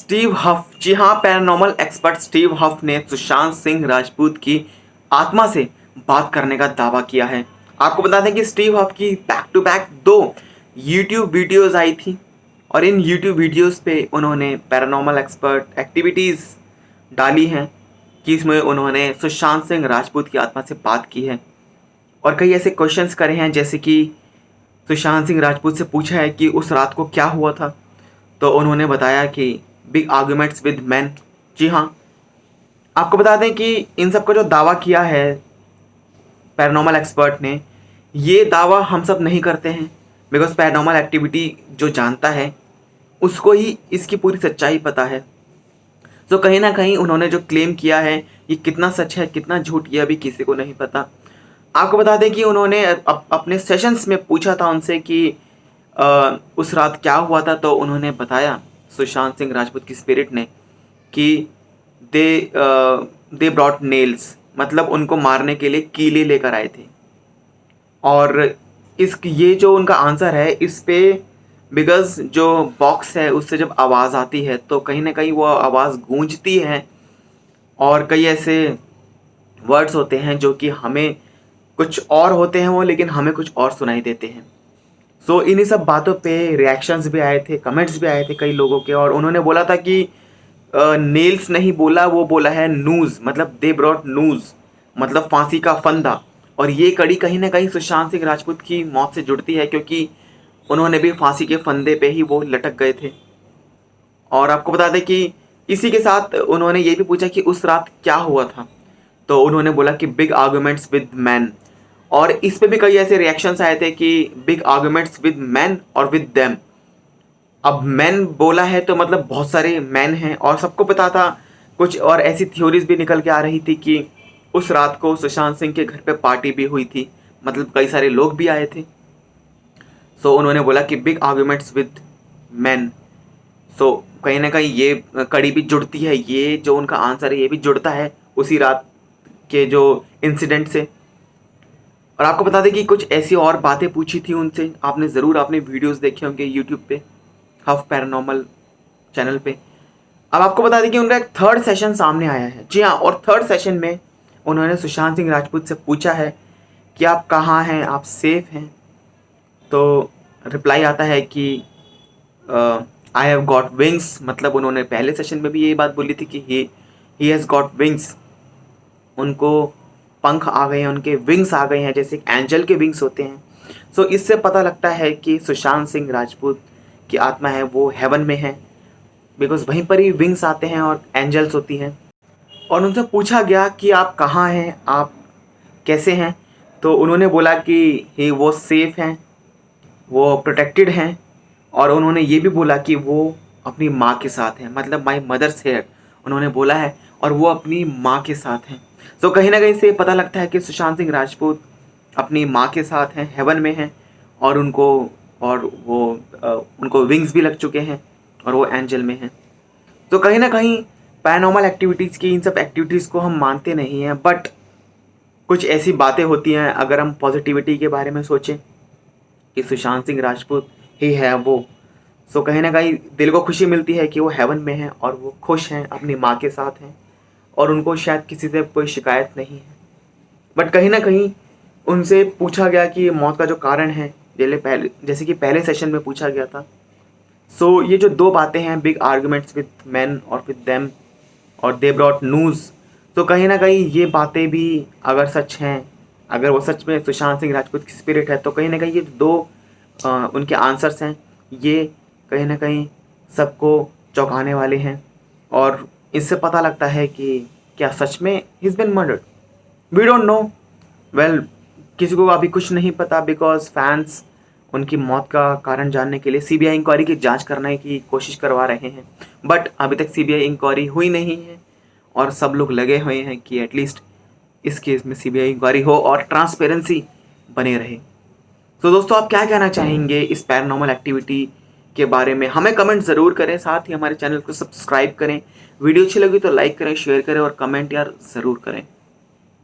Steve हफ, जी हाँ, paranormal expert Steve हफ ने सुशांत सिंह राजपूत की आत्मा से बात करने का दावा किया है। आपको बता दें कि स्टीव हफ की back to back 2 YouTube videos आई थी और इन यूट्यूब वीडियोस पे उन्होंने पैरानॉर्मल एक्सपर्ट एक्टिविटीज़ डाली हैं कि इसमें उन्होंने सुशांत सिंह राजपूत की आत्मा से बात की है और कई ऐसे क्वेश्चंस करे हैं, जैसे कि सुशांत सिंह राजपूत से पूछा है कि उस रात को क्या हुआ था, तो उन्होंने बताया कि बिग आर्ग्यूमेंट्स विद मैन। जी हाँ, आपको बता दें कि इन सब का जो दावा किया है पैरानॉर्मल एक्सपर्ट ने, ये दावा हम सब नहीं करते हैं, बिकॉज पैरानॉर्मल एक्टिविटी जो जानता है उसको ही इसकी पूरी सच्चाई पता है। तो कहीं ना कहीं उन्होंने जो क्लेम किया है ये कितना सच है कितना झूठ, ये अभी किसी को नहीं पता। आपको बता दें कि उन्होंने अपने सेशंस में पूछा था उनसे कि उस रात क्या हुआ था, तो उन्होंने बताया सुशांत सिंह राजपूत की स्पिरिट ने कि दे ब्रॉट नेल्स, मतलब उनको मारने के लिए कीले लेकर आए थे। और ये जो उनका आंसर है इस पे, बिकॉज जो बॉक्स है उससे जब आवाज़ आती है तो कहीं ना कहीं वो आवाज़ गूंजती है और कई ऐसे वर्ड्स होते हैं जो कि हमें कुछ और होते हैं वो, लेकिन हमें कुछ और सुनाई देते हैं। सो इन्हीं सब बातों पे रिएक्शंस भी आए थे, कमेंट्स भी आए थे कई लोगों के, और उन्होंने बोला था कि नेल्स नहीं बोला, वो बोला है नूज, मतलब दे ब्रॉट नूज, मतलब फांसी का फंदा। और ये कड़ी कहीं ना कहीं सुशांत सिंह राजपूत की मौत से जुड़ती है, क्योंकि उन्होंने भी फांसी के फंदे पे ही वो लटक गए थे। और आपको बता दें कि इसी के साथ उन्होंने ये भी पूछा कि उस रात क्या हुआ था, तो उन्होंने बोला कि बिग आर्गूमेंट्स विद मैन। और इस पे भी कई ऐसे रिएक्शंस आए थे कि बिग आर्गूमेंट्स विद मैन और विद देम। अब मैन बोला है तो मतलब बहुत सारे मैन हैं, और सबको पता था। कुछ और ऐसी थ्योरीज भी निकल के आ रही थी कि उस रात को सुशांत सिंह के घर पे पार्टी भी हुई थी, मतलब कई सारे लोग भी आए थे। सो उन्होंने बोला कि बिग आर्ग्यूमेंट्स विद मैन। सो कहीं ना कहीं ये कड़ी भी जुड़ती है, ये जो उनका आंसर है ये भी जुड़ता है उसी रात के जो इंसिडेंट से। और आपको बता दें कि कुछ ऐसी और बातें पूछी थी उनसे, आपने ज़रूर अपने वीडियोस देखे होंगे यूट्यूब पे, हफ पैरानॉर्मल चैनल पे। अब आपको बता दें कि उनका एक थर्ड सेशन सामने आया है। जी हाँ, और थर्ड सेशन में उन्होंने सुशांत सिंह राजपूत से पूछा है कि आप कहाँ हैं, आप सेफ हैं। तो रिप्लाई आता है कि आई हैव गॉट विंग्स, मतलब उन्होंने पहले सेशन में भी यही बात बोली थी कि ही हैज़ गॉट विंग्स, उनको पंख आ गए हैं, उनके विंग्स आ गए हैं, जैसे एंजल के विंग्स होते हैं। सो इससे पता लगता है कि सुशांत सिंह राजपूत की आत्मा है वो हेवन में है, बिकॉज वहीं पर ही विंग्स आते हैं और एंजल्स होती हैं। और उनसे पूछा गया कि आप कहाँ हैं, आप कैसे हैं, तो उन्होंने बोला कि वो सेफ हैं, वो प्रोटेक्टेड हैं। और उन्होंने ये भी बोला कि वो अपनी माँ के साथ हैं, मतलब माई मदर्स हेयर उन्होंने बोला है, और वो अपनी माँ के साथ हैं। तो कहीं ना कहीं से पता लगता है कि सुशांत सिंह राजपूत अपनी माँ के साथ हैं, हेवन में हैं, और उनको विंग्स भी लग चुके हैं और वो एंजल में हैं। तो कहीं ना कहीं पैरानॉर्मल एक्टिविटीज़ की इन सब एक्टिविटीज़ को हम मानते नहीं हैं, बट कुछ ऐसी बातें होती हैं, अगर हम पॉजिटिविटी के बारे में सोचें कि सुशांत सिंह राजपूत ही है वो, सो कहीं ना कहीं दिल को खुशी मिलती है कि वो हेवन में हैं और वो खुश हैं, अपनी माँ के साथ हैं, और उनको शायद किसी से कोई शिकायत नहीं है। बट कहीं ना कहीं उनसे पूछा गया कि मौत का जो कारण है, जैसे कि पहले सेशन में पूछा गया था। सो ये जो 2 बातें हैं, बिग आर्ग्यूमेंट्स विद मैन और विद देम, और दे ब्रॉट न्यूज़, तो कहीं ना कहीं ये बातें भी अगर सच हैं, अगर वो सच में सुशांत सिंह राजपूत की स्पिरिट है, तो कहीं ना कहीं ये 2 उनके आंसर्स हैं, ये कहीं ना कहीं सबको चौंकाने वाले हैं। और इससे पता लगता है कि क्या सच में he is been murdered. We don't know, well किसी को अभी कुछ नहीं पता, बिकॉज फैंस उनकी मौत का कारण जानने के लिए सीबीआई इंक्वायरी की जांच करने की कोशिश करवा रहे हैं। बट अभी तक सीबीआई इंक्वायरी हुई नहीं है, और सब लोग लगे हुए हैं कि एटलीस्ट इस केस में सीबीआई इंक्वायरी हो और ट्रांसपेरेंसी बने रहे। तो दोस्तों, आप क्या कहना चाहेंगे इस पैरानॉर्मल एक्टिविटी के बारे में, हमें कमेंट ज़रूर करें, साथ ही हमारे चैनल को सब्सक्राइब करें। वीडियो अच्छी लगी तो लाइक करें, शेयर करें और कमेंट यार ज़रूर करें।